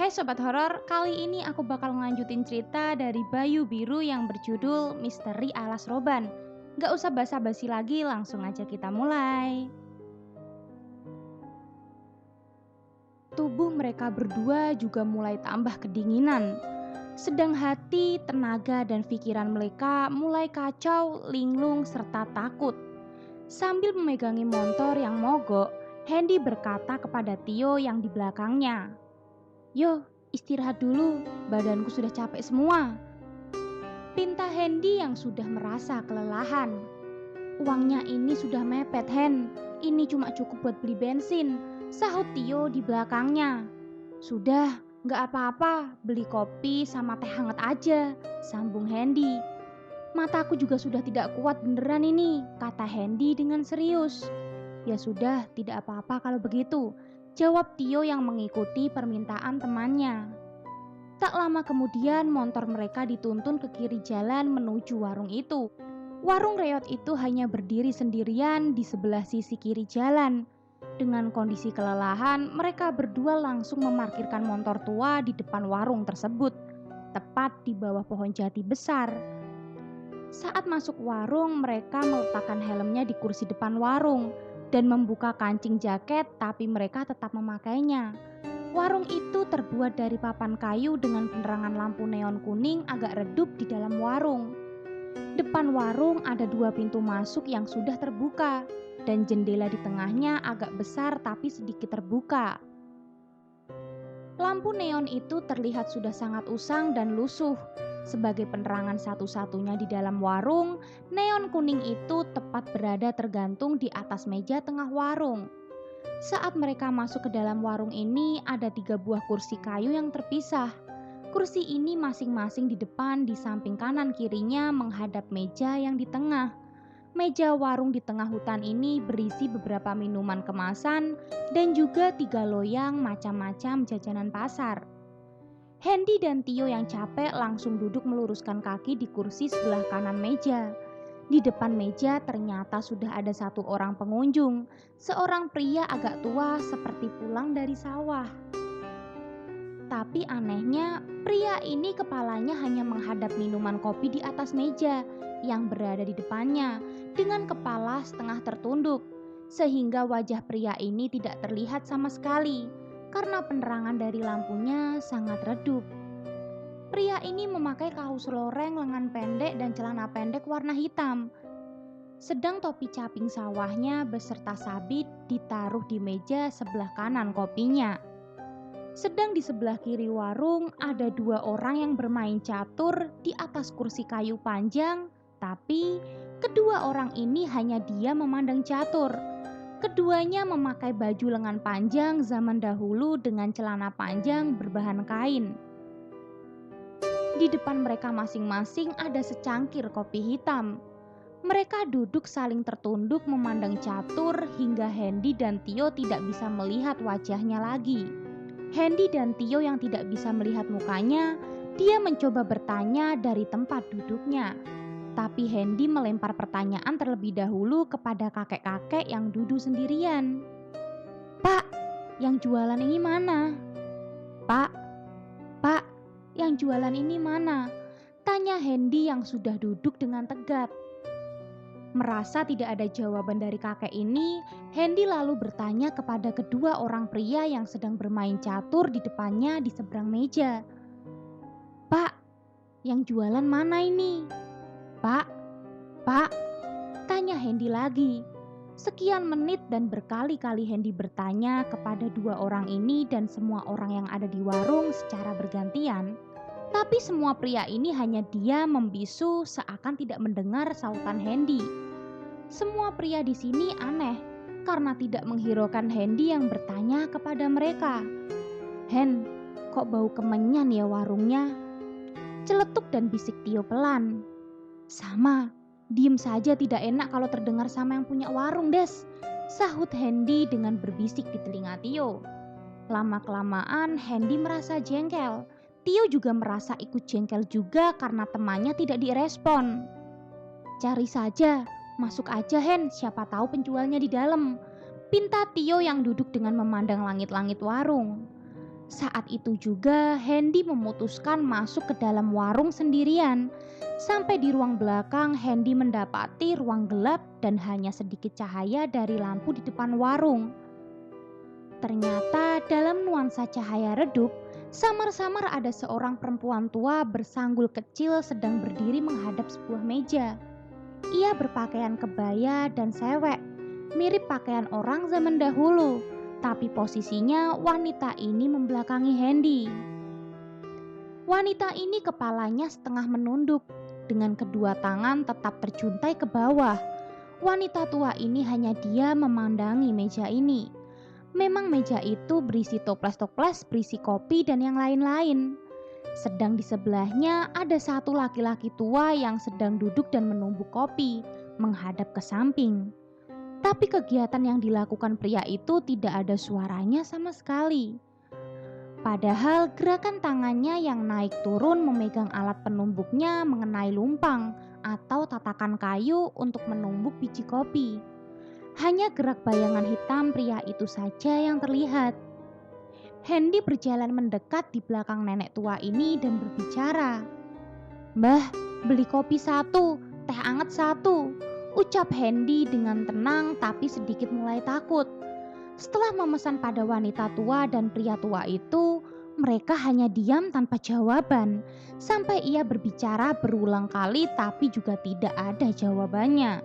Hai Sobat Horor, kali ini aku bakal ngelanjutin cerita dari Bayu Biru yang berjudul Misteri Alas Roban. Gak usah basa-basi lagi, langsung aja kita mulai. Tubuh mereka berdua juga mulai tambah kedinginan. Sedang hati, tenaga, dan pikiran mereka mulai kacau, linglung, serta takut. Sambil memegangi motor yang mogok, Hendy berkata kepada Tio yang di belakangnya, "Yo, istirahat dulu, badanku sudah capek semua." Pinta Hendy yang sudah merasa kelelahan. "Uangnya ini sudah mepet, Hen. Ini cuma cukup buat beli bensin," sahut Tio di belakangnya. "Sudah, gak apa-apa, beli kopi sama teh hangat aja," sambung Hendy. "Mataku juga sudah tidak kuat beneran ini," kata Hendy dengan serius. "Ya sudah, tidak apa-apa kalau begitu," jawab Tio yang mengikuti permintaan temannya. Tak lama kemudian motor mereka dituntun ke kiri jalan menuju warung itu. Warung reot itu hanya berdiri sendirian di sebelah sisi kiri jalan. Dengan kondisi kelelahan, mereka berdua langsung memarkirkan motor tua di depan warung tersebut, tepat di bawah pohon jati besar. Saat masuk warung, mereka meletakkan helmnya di kursi depan warung dan membuka kancing jaket, tapi mereka tetap memakainya. Warung itu terbuat dari papan kayu dengan penerangan lampu neon kuning agak redup di dalam warung. Depan warung ada 2 pintu masuk yang sudah terbuka, dan jendela di tengahnya agak besar tapi sedikit terbuka. Lampu neon itu terlihat sudah sangat usang dan lusuh. Sebagai penerangan satu-satunya di dalam warung, neon kuning itu tepat berada tergantung di atas meja tengah warung. Saat mereka masuk ke dalam warung ini, ada 3 buah kursi kayu yang terpisah. Kursi ini masing-masing di depan, di samping kanan kirinya menghadap meja yang di tengah. Meja warung di tengah hutan ini berisi beberapa minuman kemasan dan juga 3 loyang macam-macam jajanan pasar. Hendy dan Tio yang capek langsung duduk meluruskan kaki di kursi sebelah kanan meja. Di depan meja ternyata sudah ada 1 orang pengunjung, seorang pria agak tua seperti pulang dari sawah. Tapi anehnya, pria ini kepalanya hanya menghadap minuman kopi di atas meja yang berada di depannya dengan kepala setengah tertunduk, sehingga wajah pria ini tidak terlihat sama sekali karena penerangan dari lampunya sangat redup. Pria ini memakai kaos loreng lengan pendek dan celana pendek warna hitam. Sedang topi caping sawahnya beserta sabit ditaruh di meja sebelah kanan kopinya. Sedang di sebelah kiri warung ada 2 orang yang bermain catur di atas kursi kayu panjang, tapi kedua orang ini hanya diam memandang catur. Keduanya memakai baju lengan panjang zaman dahulu dengan celana panjang berbahan kain. Di depan mereka masing-masing ada secangkir kopi hitam. Mereka duduk saling tertunduk memandang catur hingga Hendy dan Tio tidak bisa melihat wajahnya lagi. Hendy dan Tio yang tidak bisa melihat mukanya, dia mencoba bertanya dari tempat duduknya. Tapi Hendy melempar pertanyaan terlebih dahulu kepada kakek-kakek yang duduk sendirian. "Pak, yang jualan ini mana?" Pak, yang jualan ini mana?" tanya Hendy yang sudah duduk dengan tegap. Merasa tidak ada jawaban dari kakek ini, Hendy lalu bertanya kepada kedua orang pria yang sedang bermain catur di depannya di seberang meja. "Pak, yang jualan mana ini?" Pak, tanya Hendy lagi. Sekian menit dan berkali-kali Hendy bertanya kepada 2 orang ini dan semua orang yang ada di warung secara bergantian. Tapi semua pria ini hanya diam membisu seakan tidak mendengar sautan Hendy. Semua pria di sini aneh karena tidak menghiraukan Hendy yang bertanya kepada mereka. "Hen, kok bau kemenyan ya warungnya?" celetuk dan bisik Tio pelan. "Sama, diem saja tidak enak kalau terdengar sama yang punya warung, Des," sahut Hendy dengan berbisik di telinga Tio. Lama-kelamaan Hendy merasa jengkel. Tio juga merasa ikut jengkel juga karena temannya tidak direspon. "Cari saja, masuk aja Hen, siapa tahu penjualnya di dalam," pinta Tio yang duduk dengan memandang langit-langit warung. Saat itu juga Hendy memutuskan masuk ke dalam warung sendirian. Sampai di ruang belakang, Hendy mendapati ruang gelap dan hanya sedikit cahaya dari lampu di depan warung. Ternyata dalam nuansa cahaya redup, samar-samar ada seorang perempuan tua bersanggul kecil sedang berdiri menghadap sebuah meja. Ia berpakaian kebaya dan sewek, mirip pakaian orang zaman dahulu. Tapi posisinya wanita ini membelakangi Hendy. Wanita ini kepalanya setengah menunduk, dengan kedua tangan tetap terjuntai ke bawah. Wanita tua ini hanya diam memandangi meja ini. Memang meja itu berisi toples-toples, berisi kopi dan yang lain-lain. Sedang di sebelahnya ada satu laki-laki tua yang sedang duduk dan menumbuk kopi, menghadap ke samping. Tapi kegiatan yang dilakukan pria itu tidak ada suaranya sama sekali. Padahal gerakan tangannya yang naik turun memegang alat penumbuknya mengenai lumpang atau tatakan kayu untuk menumbuk biji kopi. Hanya gerak bayangan hitam pria itu saja yang terlihat. Hendy berjalan mendekat di belakang nenek tua ini dan berbicara. "Mbah, beli kopi satu, teh anget satu," ucap Hendy dengan tenang tapi sedikit mulai takut. Setelah memesan pada wanita tua dan pria tua itu, mereka hanya diam tanpa jawaban. Sampai ia berbicara berulang kali tapi juga tidak ada jawabannya.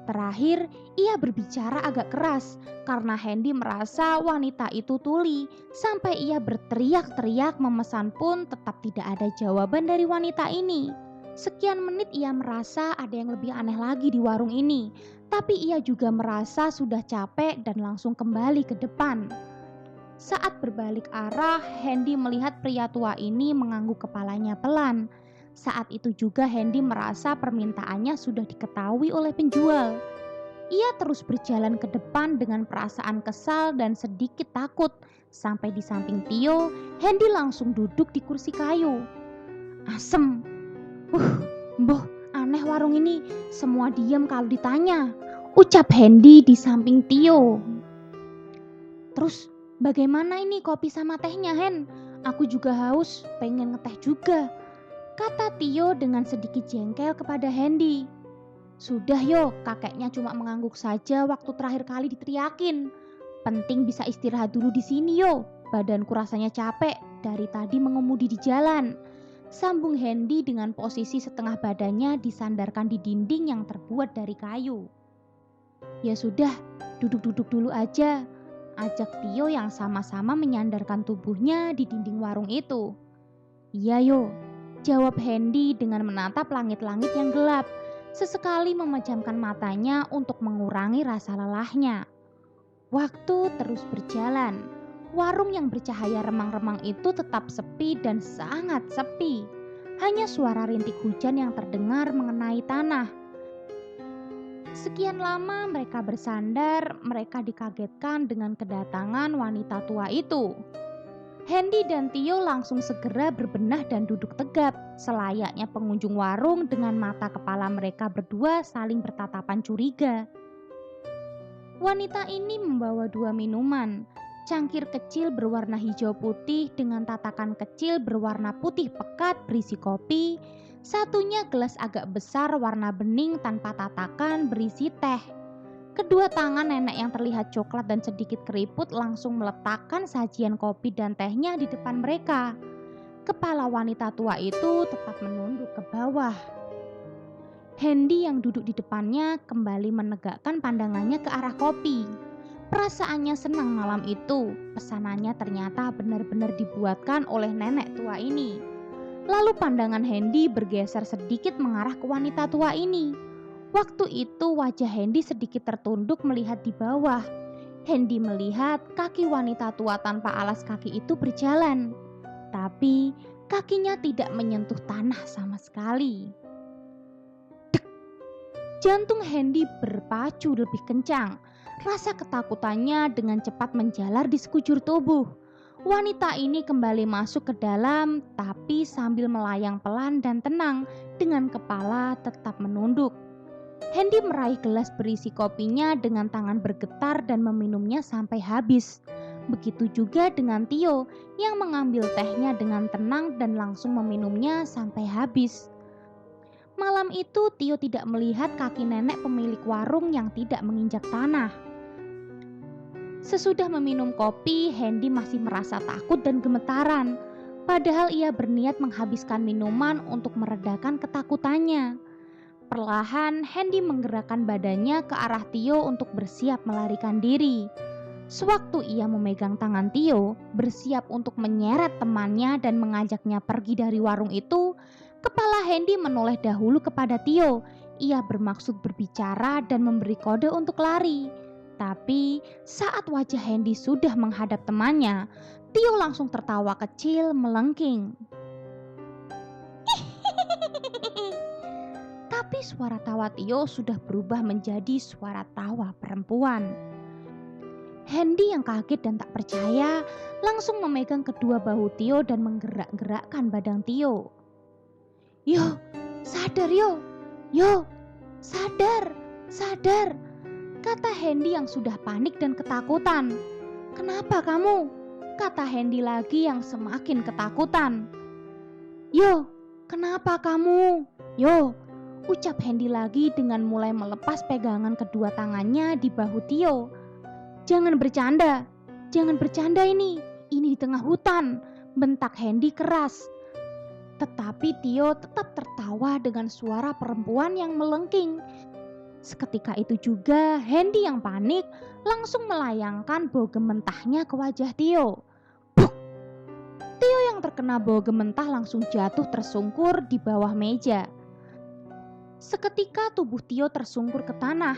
Terakhir, ia berbicara agak keras karena Hendy merasa wanita itu tuli. Sampai ia berteriak-teriak memesan pun tetap tidak ada jawaban dari wanita ini. Sekian menit ia merasa ada yang lebih aneh lagi di warung ini. Tapi ia juga merasa sudah capek dan langsung kembali ke depan. Saat berbalik arah, Hendy melihat pria tua ini mengangguk kepalanya pelan. Saat itu juga Hendy merasa permintaannya sudah diketahui oleh penjual. Ia terus berjalan ke depan dengan perasaan kesal dan sedikit takut. Sampai di samping Tio, Hendy langsung duduk di kursi kayu. "Asem. Boh, aneh warung ini. Semua diam kalau ditanya," ucap Hendy di samping Tio. "Terus bagaimana ini kopi sama tehnya, Hen? Aku juga haus, pengen ngeteh juga," kata Tio dengan sedikit jengkel kepada Hendy. "Sudah yo, kakeknya cuma mengangguk saja waktu terakhir kali diteriakin. Penting bisa istirahat dulu di sini yo, badanku rasanya capek dari tadi mengemudi di jalan," sambung Hendy dengan posisi setengah badannya disandarkan di dinding yang terbuat dari kayu. "Ya sudah, duduk-duduk dulu aja," ajak Tio yang sama-sama menyandarkan tubuhnya di dinding warung itu. "Iya yo," jawab Hendy dengan menatap langit-langit yang gelap, sesekali memejamkan matanya untuk mengurangi rasa lelahnya. Waktu terus berjalan. Warung yang bercahaya remang-remang itu tetap sepi dan sangat sepi. Hanya suara rintik hujan yang terdengar mengenai tanah. Sekian lama mereka bersandar, mereka dikagetkan dengan kedatangan wanita tua itu. Hendy dan Tio langsung segera berbenah dan duduk tegap, selayaknya pengunjung warung dengan mata kepala mereka berdua saling bertatapan curiga. Wanita ini membawa 2 minuman, cangkir kecil berwarna hijau putih dengan tatakan kecil berwarna putih pekat berisi kopi, satunya gelas agak besar warna bening tanpa tatakan berisi teh. Kedua tangan nenek yang terlihat coklat dan sedikit keriput langsung meletakkan sajian kopi dan tehnya di depan mereka. Kepala wanita tua itu tetap menunduk ke bawah. Hendy yang duduk di depannya kembali menegakkan pandangannya ke arah kopi. Perasaannya senang malam itu. Pesanannya ternyata benar-benar dibuatkan oleh nenek tua ini. Lalu pandangan Hendy bergeser sedikit mengarah ke wanita tua ini. Waktu itu wajah Hendy sedikit tertunduk melihat di bawah. Hendy melihat kaki wanita tua tanpa alas kaki itu berjalan. Tapi kakinya tidak menyentuh tanah sama sekali. Jantung Hendy berpacu lebih kencang. Rasa ketakutannya dengan cepat menjalar di sekujur tubuh. Wanita ini kembali masuk ke dalam, tapi sambil melayang pelan dan tenang dengan kepala tetap menunduk. Hendy meraih gelas berisi kopinya dengan tangan bergetar dan meminumnya sampai habis. Begitu juga dengan Tio yang mengambil tehnya dengan tenang dan langsung meminumnya sampai habis. Malam itu Tio tidak melihat kaki nenek pemilik warung yang tidak menginjak tanah. Sesudah meminum kopi, Hendy masih merasa takut dan gemetaran. Padahal ia berniat menghabiskan minuman untuk meredakan ketakutannya. Perlahan, Hendy menggerakkan badannya ke arah Tio untuk bersiap melarikan diri. Sewaktu ia memegang tangan Tio, bersiap untuk menyeret temannya dan mengajaknya pergi dari warung itu, kepala Hendy menoleh dahulu kepada Tio. Ia bermaksud berbicara dan memberi kode untuk lari. Tapi saat wajah Hendy sudah menghadap temannya, Tio langsung tertawa kecil melengking. Tapi suara tawa Tio sudah berubah menjadi suara tawa perempuan. Hendy yang kaget dan tak percaya langsung memegang kedua bahu Tio dan menggerak-gerakkan badan Tio. "Yo, sadar yo! Yo, sadar! Sadar!" kata Hendy yang sudah panik dan ketakutan. "Kenapa kamu?" kata Hendy lagi yang semakin ketakutan. "Yo, kenapa kamu? Yo," ucap Hendy lagi dengan mulai melepas pegangan kedua tangannya di bahu Tio. Jangan bercanda ini di tengah hutan," bentak Hendy keras. Tetapi Tio tetap tertawa dengan suara perempuan yang melengking. Seketika itu juga Hendy yang panik langsung melayangkan bau gementahnya ke wajah Tio. Buk! Tio yang terkena bau gementah langsung jatuh tersungkur di bawah meja. Seketika tubuh Tio tersungkur ke tanah.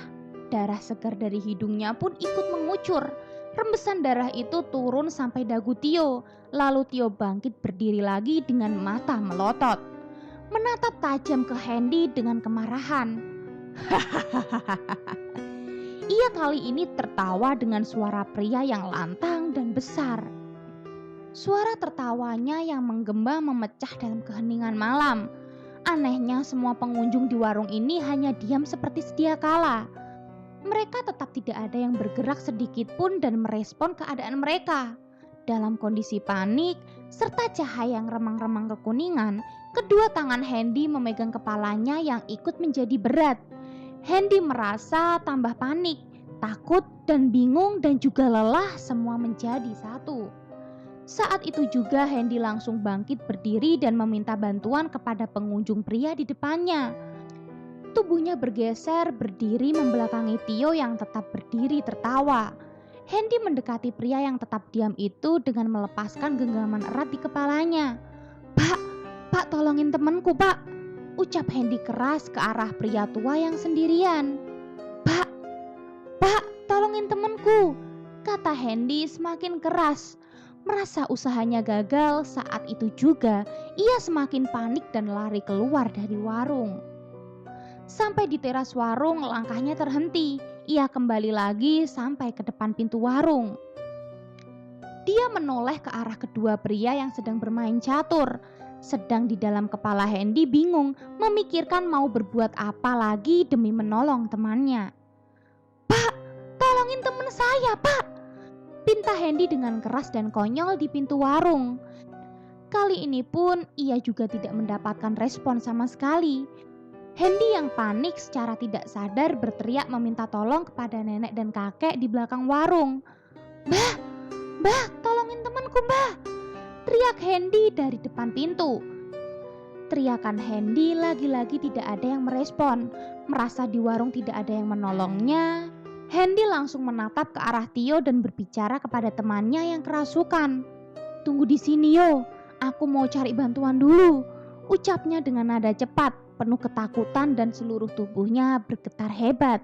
Darah segar dari hidungnya pun ikut mengucur. Rembesan darah itu turun sampai dagu Tio. Lalu Tio bangkit berdiri lagi dengan mata melotot. Menatap tajam ke Hendy dengan kemarahan. Ia kali ini tertawa dengan suara pria yang lantang dan besar. Suara tertawanya yang menggema memecah dalam keheningan malam. Anehnya semua pengunjung di warung ini hanya diam seperti sedia kala. Mereka tetap tidak ada yang bergerak sedikit pun dan merespon keadaan mereka. Dalam kondisi panik serta cahaya yang remang-remang kekuningan, kedua tangan Hendy memegang kepalanya yang ikut menjadi berat. Hendy merasa tambah panik, takut dan bingung dan juga lelah semua menjadi satu. Saat itu juga Hendy langsung bangkit berdiri dan meminta bantuan kepada pengunjung pria di depannya. Tubuhnya bergeser berdiri membelakangi Tio yang tetap berdiri tertawa. Hendy mendekati pria yang tetap diam itu dengan melepaskan genggaman erat di kepalanya. Pak, tolongin temanku, Pak," ucap Hendy keras ke arah pria tua yang sendirian. Pak, tolongin temanku," kata Hendy semakin keras. Merasa usahanya gagal, saat itu juga ia semakin panik dan lari keluar dari warung. Sampai di teras warung, langkahnya terhenti. Ia kembali lagi sampai ke depan pintu warung. Dia menoleh ke arah kedua pria yang sedang bermain catur. Sedang di dalam kepala Hendy bingung memikirkan mau berbuat apa lagi demi menolong temannya. "Pak, tolongin teman saya, Pak!" pinta Hendy dengan keras dan konyol di pintu warung. Kali ini pun ia juga tidak mendapatkan respon sama sekali. Hendy yang panik secara tidak sadar berteriak meminta tolong kepada nenek dan kakek di belakang warung. Mbah, tolongin temanku, Mbah!" teriak Hendy dari depan pintu. Teriakan Hendy lagi-lagi tidak ada yang merespon. Merasa di warung tidak ada yang menolongnya, Hendy langsung menatap ke arah Tio dan berbicara kepada temannya yang kerasukan. "Tunggu di sini yo, aku mau cari bantuan dulu," ucapnya dengan nada cepat, penuh ketakutan dan seluruh tubuhnya bergetar hebat.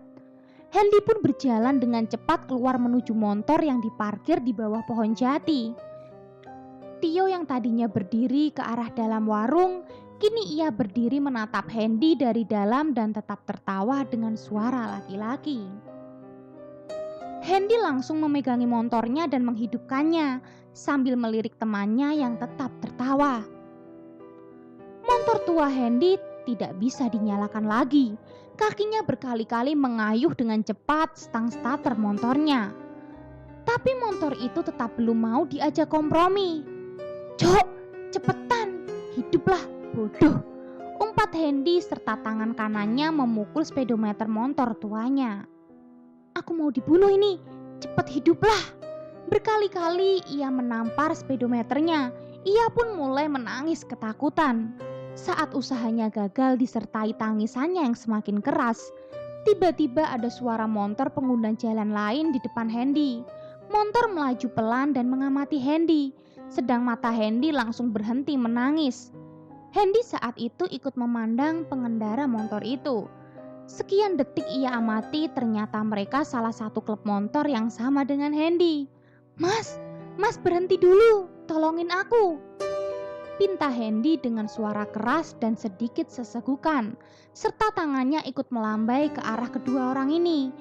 Hendy pun berjalan dengan cepat keluar menuju motor yang diparkir di bawah pohon jati. Tio yang tadinya berdiri ke arah dalam warung, kini ia berdiri menatap Hendy dari dalam dan tetap tertawa dengan suara laki-laki. Hendy langsung memegangi motornya dan menghidupkannya sambil melirik temannya yang tetap tertawa. Motor tua Hendy tidak bisa dinyalakan lagi. Kakinya berkali-kali mengayuh dengan cepat stang starter motornya. Tapi motor itu tetap belum mau diajak kompromi. "Cok, cepetan, hiduplah, bodoh," umpat Hendy serta tangan kanannya memukul speedometer motor tuanya. "Aku mau dibunuh ini, cepet hiduplah." Berkali-kali ia menampar speedometernya. Ia pun mulai menangis ketakutan. Saat usahanya gagal disertai tangisannya yang semakin keras, tiba-tiba ada suara motor pengguna jalan lain di depan Hendy. Motor melaju pelan dan mengamati Hendy, sedang mata Hendy langsung berhenti menangis. Hendy saat itu ikut memandang pengendara motor itu. Sekian detik ia amati, ternyata mereka salah satu klub motor yang sama dengan Hendy. Mas berhenti dulu, tolongin aku," pinta Hendy dengan suara keras dan sedikit sesegukan, serta tangannya ikut melambai ke arah kedua orang ini.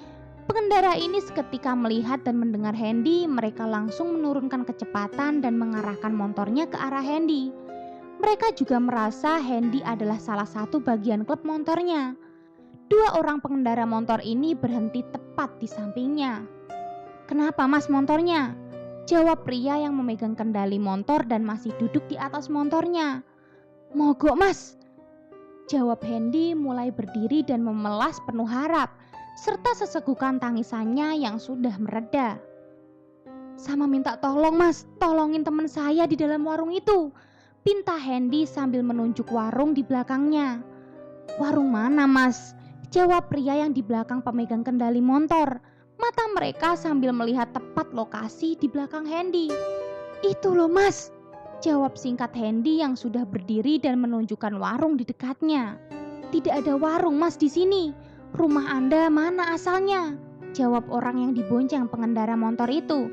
Pengendara ini seketika melihat dan mendengar Hendy, mereka langsung menurunkan kecepatan dan mengarahkan motornya ke arah Hendy. Mereka juga merasa Hendy adalah salah satu bagian klub motornya. Dua orang pengendara motor ini berhenti tepat di sampingnya. "Kenapa mas motornya?" jawab pria yang memegang kendali motor dan masih duduk di atas motornya. "Mogok mas," jawab Hendy mulai berdiri dan memelas penuh harap, serta sesegukan tangisannya yang sudah mereda. "Sama minta tolong mas, tolongin teman saya di dalam warung itu," pinta Hendy sambil menunjuk warung di belakangnya. "Warung mana mas?" jawab pria yang di belakang pemegang kendali motor. Mata mereka sambil melihat tepat lokasi di belakang Hendy. "Itu loh mas," jawab singkat Hendy yang sudah berdiri dan menunjukkan warung di dekatnya. "Tidak ada warung mas di sini. Rumah Anda mana asalnya?" jawab orang yang dibonceng pengendara motor itu.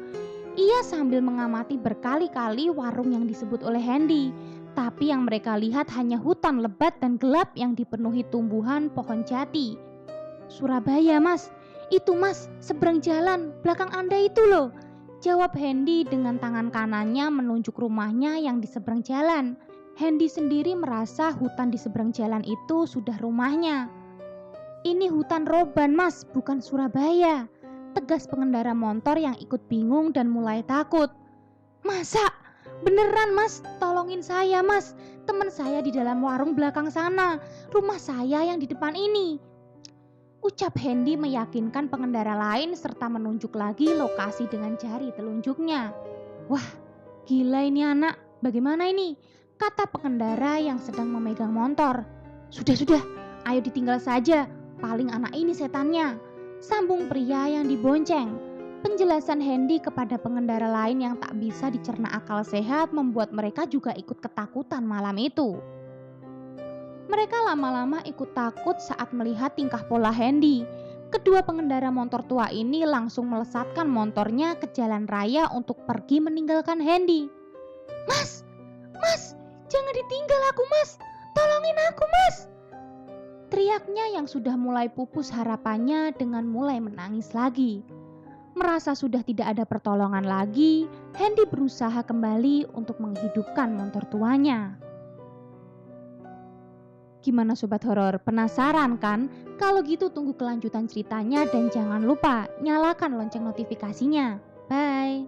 Ia sambil mengamati berkali-kali warung yang disebut oleh Hendy, tapi yang mereka lihat hanya hutan lebat dan gelap yang dipenuhi tumbuhan pohon jati. "Surabaya mas, itu mas, seberang jalan, belakang Anda itu loh," jawab Hendy dengan tangan kanannya menunjuk rumahnya yang di seberang jalan. Hendy sendiri merasa hutan di seberang jalan itu sudah rumahnya. "Ini hutan Roban mas, bukan Surabaya," tegas pengendara motor yang ikut bingung dan mulai takut. "Masa? Beneran mas, tolongin saya mas, teman saya di dalam warung belakang sana, rumah saya yang di depan ini," ucap Hendy meyakinkan pengendara lain serta menunjuk lagi lokasi dengan jari telunjuknya. "Wah, gila ini anak, bagaimana ini?" kata pengendara yang sedang memegang motor. Sudah, ayo ditinggal saja, paling anak ini setannya," sambung pria yang dibonceng. Penjelasan Hendy kepada pengendara lain yang tak bisa dicerna akal sehat membuat mereka juga ikut ketakutan malam itu. Mereka lama-lama ikut takut saat melihat tingkah pola Hendy. Kedua pengendara motor tua ini langsung melesatkan motornya ke jalan raya untuk pergi meninggalkan Hendy. Mas, jangan ditinggal aku mas, tolongin aku mas," teriaknya yang sudah mulai pupus harapannya dengan mulai menangis lagi. Merasa sudah tidak ada pertolongan lagi, Hendy berusaha kembali untuk menghidupkan motor tuanya. Gimana sobat horor? Penasaran kan? Kalau gitu tunggu kelanjutan ceritanya dan jangan lupa nyalakan lonceng notifikasinya. Bye.